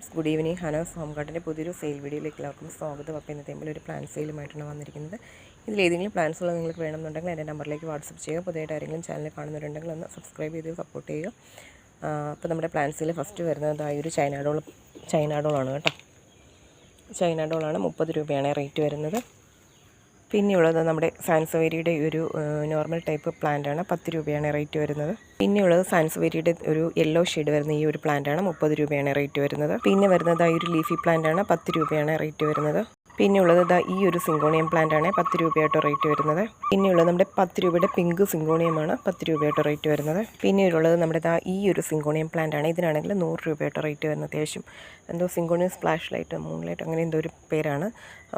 Friends, good evening. Hanos home ഗാർഡൻ്റെ പുതിയൊരു sale വീഡിയോയിലേക്ക് എല്ലാവർക്കും സ്വാഗതം. അപ്പോൾ ഇന്നത്തെ ഒരു പ്ലാൻ സെയിലുമായിട്ടാണ് വന്നിരിക്കുന്നത്. ഇതിലേതെങ്കിലും പ്ലാൻസുകൾ നിങ്ങൾക്ക് വേണമെന്നുണ്ടെങ്കിൽ എൻ്റെ നമ്പറിലേക്ക് വാട്സപ്പ് ചെയ്യുക. പുതിയതായിട്ട് ആരെങ്കിലും ചാനൽ കാണുന്നവരുണ്ടെങ്കിൽ ഒന്ന് സബ്സ്ക്രൈബ് ചെയ്ത് സപ്പോർട്ട് ചെയ്യുക. അപ്പോൾ നമ്മുടെ പ്ലാൻസിൽ ഫസ്റ്റ് വരുന്നത് ഒരു ചൈനാഡോളാണ് കേട്ടോ. ചൈനാഡോളാണ് 30 രൂപയാണ് റേറ്റ് വരുന്നത്. പിന്നെയുള്ളത് നമ്മുടെ സാൻസവേരിയുടെ ഒരു നോർമൽ ടൈപ്പ് പ്ലാന്റാണ്, 10 രൂപയാണ് റേറ്റ് വരുന്നത്. പിന്നെയുള്ളത് സാൻസവേരിയുടെ ഒരു യെല്ലോ ഷെയ്ഡ് വരുന്ന ഈ ഒരു പ്ലാന്റാണ്, 30 രൂപയാണ് റേറ്റ് വരുന്നത്. പിന്നെ വരുന്നത് ഒരു ലീഫി പ്ലാന്റാണ്, 10 രൂപയാണ് റേറ്റ് വരുന്നത്. പിന്നെയുള്ളത് ഈ ഒരു സിങ്കോണിയം പ്ലാന്റാണ്, 10 രൂപയായിട്ട് റേറ്റ് വരുന്നത്. പിന്നെയുള്ളത് നമ്മുടെ 10 രൂപയുടെ പിങ്ക് സിങ്കോണിയമാണ്, 10 രൂപയായിട്ട് റേറ്റ് വരുന്നത്. പിന്നെയുള്ളത് നമ്മുടെ ഈ ഒരു സിങ്കോണിയം പ്ലാന്റാണ്. ഇതിനാണെങ്കിൽ 100 രൂപയായിട്ട് റേറ്റ് വരുന്നത്. അത്യാവശ്യം എന്തോ syngonium splash light, moon light, അങ്ങനെ എന്തോ ഒരു പേരാണ്.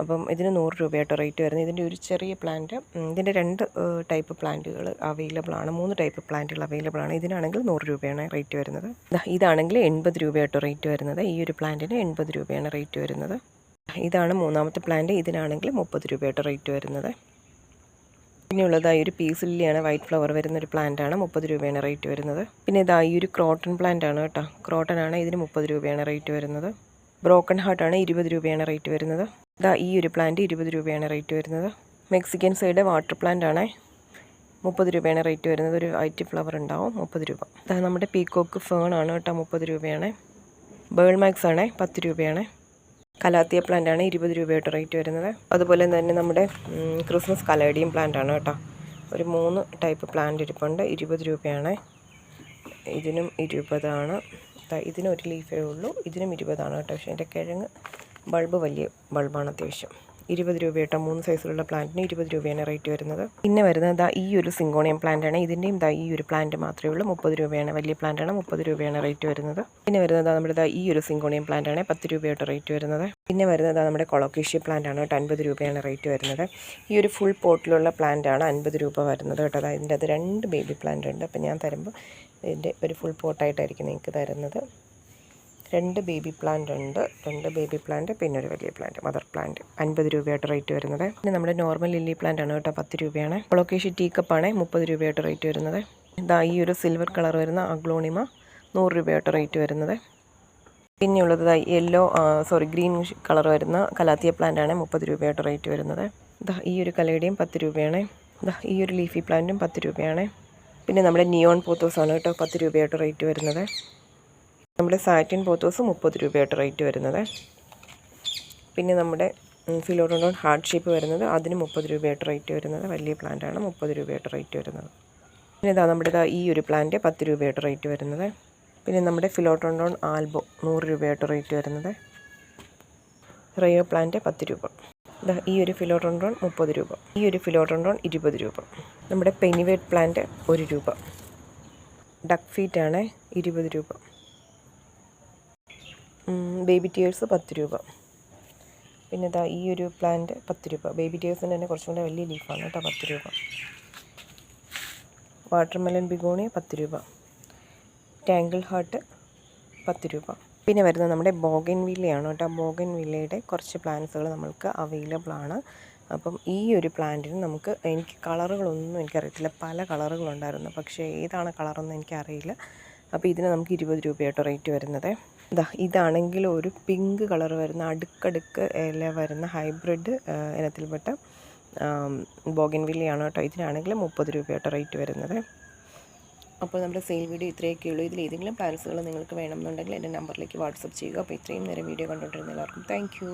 അപ്പം ഇതിന് 100 രൂപയായിട്ട് റേറ്റ് വരുന്നത്. ഇതിൻ്റെ ഒരു ചെറിയ പ്ലാന്റ്, ഇതിൻ്റെ 2 ടൈപ്പ് പ്ലാന്റുകൾ അവൈലബിൾ ആണ്, 3 ടൈപ്പ് പ്ലാന്റുകൾ അവൈലബിൾ ആണ്. ഇതിനാണെങ്കിൽ 100 രൂപയാണ് റേറ്റ് വരുന്നത്. ഇതാണെങ്കിൽ 80 രൂപയായിട്ട് റേറ്റ് വരുന്നത്. ഈ ഒരു പ്ലാന്റിന് 80 രൂപയാണ് റേറ്റ് വരുന്നത്. ഇതാണ് മൂന്നാമത്തെ പ്ലാന്റ്. ഇതിനാണെങ്കിൽ 30 രൂപയായിട്ട് റേറ്റ് വരുന്നത്. പിന്നെയുള്ളത് ഒരു പീസ് ലില്ലിയാണ്, വൈറ്റ് ഫ്ലവർ വരുന്നൊരു പ്ലാന്റാണ്, 30 രൂപയാണ് റേറ്റ് വരുന്നത്. പിന്നെ ഈ ഒരു ക്രോട്ടൺ പ്ലാന്റ് ആണ് കേട്ടോ. ക്രോട്ടൺ ആണ്, ഇതിന് 30 രൂപയാണ് റേറ്റ് വരുന്നത്. ബ്രോക്കൺ ഹാർട്ടാണ്, 20 രൂപയാണ് റേറ്റ് വരുന്നത്. ഈ ഒരു പ്ലാന്റ് 20 രൂപയാണ് റേറ്റ് വരുന്നത്. മെക്സിക്കൻ സൈഡ് വാട്ടർ പ്ലാന്റ് ആണ്, 30 രൂപയാണ് റേറ്റ് വരുന്നത്. ഒരു വൈറ്റ് ഫ്ലവർ ഉണ്ടാവും, 30 രൂപ. നമ്മുടെ പീക്കോക്ക് ഫേൺ ആണ് കേട്ടോ, 30 രൂപയാണ്. ബേൾ മാക്സ് ആണ്, 10 രൂപയാണ്. കലാത്തിയ പ്ലാന്റ് ആണ്, 20 രൂപയായിട്ട് റേറ്റ് വരുന്നത്. അതുപോലെ തന്നെ നമ്മുടെ ക്രിസ്മസ് കലേഡിയം പ്ലാന്റ് ആണ് കേട്ടോ. ഒരു 3 ടൈപ്പ് പ്ലാന്റ് ഇരിപ്പുണ്ട്, 20 രൂപയാണ്. ഇതിനും 20 ആണ്. ഇതിനും ഒരു ലീഫേ ഉള്ളൂ, ഇതിനും 20 ആണ് കേട്ടോ. പക്ഷേ എൻ്റെ കിഴങ്ങ് ബൾബ് വലിയ ബൾബാണ് അത്യാവശ്യം. 20 രൂപ കേട്ടോ. 3 സൈസിലുള്ള പ്ലാന്റിന് 20 രൂപയാണ് റേറ്റ് വരുന്നത്. പിന്നെ വരുന്നത് ഈ ഒരു സിങ്കോണിയം പ്ലാന്റ് ആണ്. ഇതിൻ്റെയും ഈ ഒരു പ്ലാന്റ് മാത്രമേ ഉള്ളൂ, 30 രൂപയാണ്. വലിയ പ്ലാന്റ് ആണ്, 30 രൂപയാണ് റേറ്റ് വരുന്നത്. പിന്നെ വരുന്നത് നമ്മുടെ ഈ ഒരു സിങ്കോണിയം പ്ലാന്റ് ആണ്, 10 രൂപയായിട്ട് റേറ്റ് വരുന്നത്. പിന്നെ വരുന്നത് നമ്മുടെ കൊളോക്കേഷ്യ പ്ലാന്റ് ആണ് കേട്ടോ, 50 രൂപയാണ് റേറ്റ് വരുന്നത്. ഈ ഒരു ഫുൾ പോട്ടിലുള്ള പ്ലാന്റ് ആണ് 50 രൂപ വരുന്നത് കേട്ടോ. അതിൻ്റെ 2 ബേബി പ്ലാന്റ് ഉണ്ട്. അപ്പോൾ ഞാൻ തരുമ്പോൾ ഇതിൻ്റെ ഒരു ഫുൾ പോട്ടായിട്ടായിരിക്കും നിങ്ങൾക്ക് തരുന്നത്. 2 ബേബി പ്ലാന്റ് ഉണ്ട്, 2 ബേബി പ്ലാന്റ്, പിന്നെ ഒരു വലിയ പ്ലാന്റ്, മദർ പ്ലാന്റ്, 50 രൂപയായിട്ട് റേറ്റ് വരുന്നത്. പിന്നെ നമ്മുടെ നോർമൽ ലില്ലി പ്ലാന്റ് ആണ് കേട്ടോ, 10 രൂപയാണ്. കൊളോക്കേഷ്യ ടീക്കപ്പാണ്, 30 രൂപയായിട്ട് റേറ്റ് വരുന്നത്. ഈ ഒരു സിൽവർ കളർ വരുന്ന അഗ്ലോണിമ 100 രൂപയായിട്ട് റേറ്റ് വരുന്നത്. പിന്നെയുള്ളത് ഗ്രീൻ കളർ വരുന്ന കലാത്തിയ പ്ലാന്റ് ആണ്, 30 രൂപയായിട്ട് റേറ്റ് വരുന്നത്. ഈ ഒരു കലേഡിയം 10 രൂപയാണ്. ഈ ഒരു ലീഫി പ്ലാന്റും 10 രൂപയാണ്. പിന്നെ നമ്മുടെ നിയോൺ പോത്തോസ് ആണ് കേട്ടോ, 10 രൂപയായിട്ട് റേറ്റ് വരുന്നത്. നമ്മുടെ സാറ്റിൻ പോത്തോസ് 30 രൂപയായിട്ട് റേറ്റ് വരുന്നത്. പിന്നെ നമ്മുടെ ഫിലോഡോണ്ടോൺ ഹാർട്ട് ഷേപ്പ് വരുന്നത്, അതിന് 30 രൂപയായിട്ട് റേറ്റ് വരുന്നത്. വലിയ പ്ലാന്റ് ആണ്, 30 രൂപയായിട്ട് റേറ്റ് വരുന്നത്. പിന്നെ നമ്മുടെ ഈ ഒരു പ്ലാന്റ് 10 രൂപയായിട്ട് റേറ്റ് വരുന്നത്. പിന്നെ നമ്മുടെ ഫിലോഡോണ്ടോൺ ആൽബോ 100 രൂപയായിട്ട് റേറ്റ് വരുന്നത്. റയോ പ്ലാന്റ് 10 രൂപ. ഈ ഒരു ഫിലോഡോണ്ടോൺ 30 രൂപ. ഈ ഒരു ഫിലോഡോണ്ടോൺ 20 രൂപ. നമ്മുടെ പെനിവേറ്റ് പ്ലാന്റ് 1 രൂപ. ഡക്ക് ഫീറ്റ് ആണ്, 20 രൂപ. ബേബി ടിയേഴ്സ് 10 രൂപ. പിന്നെ ഈ ഒരു പ്ലാന്റ് 10 രൂപ. ബേബി ടിയേഴ്സിൻ്റെ തന്നെ കുറച്ചും കൂടെ വലിയ ലീഫാണ് കേട്ടോ, 10 രൂപ. വാട്ടർമെലൺ ബിഗോണിയ 10 രൂപ. ടാങ്കിൾ ഹാർട്ട് 10 രൂപ. പിന്നെ വരുന്നത് നമ്മുടെ ബോഗൻ വില്ലയാണ് കേട്ടോ. ബോഗൻ വില്ലയുടെ കുറച്ച് പ്ലാന്റ്സുകൾ നമ്മൾക്ക് അവൈലബിൾ ആണ്. അപ്പം ഈ ഒരു പ്ലാന്റിന് എനിക്ക് കളറുകളൊന്നും എനിക്കറിയത്തില്ല, പല കളറുകളുണ്ടായിരുന്നു, പക്ഷേ ഏതാണ് കളറെന്ന് എനിക്കറിയില്ല. അപ്പോൾ ഇതിന് നമുക്ക് 20 രൂപയായിട്ട് റേറ്റ് വരുന്നത്. ഇതാണെങ്കിൽ ഒരു പിങ്ക് കളർ വരുന്ന അടുക്കടുക്ക് ഇല വരുന്ന ഹൈബ്രിഡ് ഇനത്തിൽപ്പെട്ട ബോഗൻ വില്ലയാണ് കേട്ടോ. ഇതിനാണെങ്കിൽ 30 രൂപയായിട്ട് റേറ്റ് വരുന്നത്. അപ്പോൾ നമ്മുടെ സെയിൽ വീഡിയോ ഇത്രയൊക്കെ ഉള്ളൂ. ഇതിൽ ഏതെങ്കിലും പ്ലാൻസുകൾ നിങ്ങൾക്ക് വേണമെന്നുണ്ടെങ്കിൽ എൻ്റെ നമ്പറിലേക്ക് വാട്സപ്പ് ചെയ്യുക. അപ്പോൾ ഇത്രയും നേരം വീഡിയോ കണ്ടുകൊണ്ടിരുന്ന എല്ലാവർക്കും താങ്ക് യു.